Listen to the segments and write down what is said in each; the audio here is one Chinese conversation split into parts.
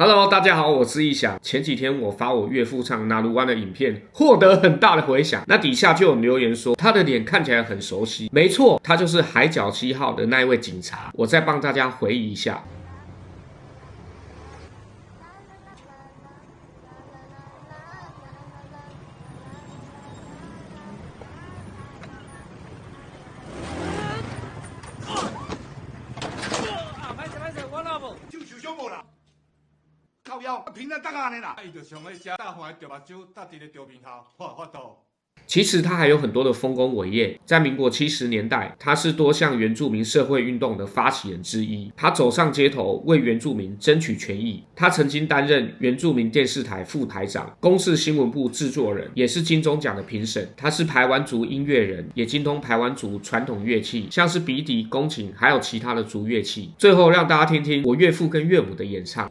Hello， 大家好，我是义翔。前几天我发我岳父唱《那鲁湾》的影片，获得很大的回响。那底下就有留言说，他的脸看起来很熟悉。没错，他就是海角7号的那一位警察。我再帮大家回忆一下。靠腰，平常当安尼啦，伊就上咧食大饭钓目睭，搭伫咧钓面头，发抖。其实他还有很多的丰功伟业。在民国70年代，他是多项原住民社会运动的发起人之一。他走上街头，为原住民争取权益。他曾经担任原住民电视台副台长、公视新闻部制作人，也是金钟奖的评审。他是排湾族音乐人，也精通排湾族传统乐器，像是鼻笛、弓琴，还有其他的族乐器。最后让大家听听我岳父跟岳母的演唱。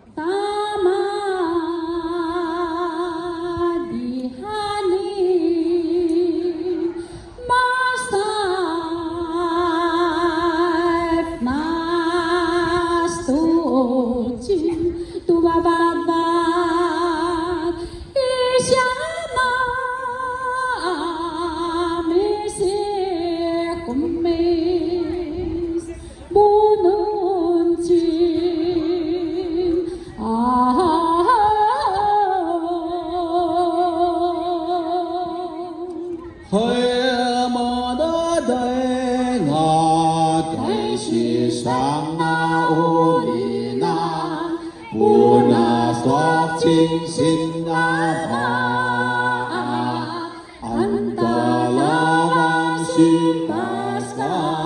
清醒啊吧，安达拉王须巴萨。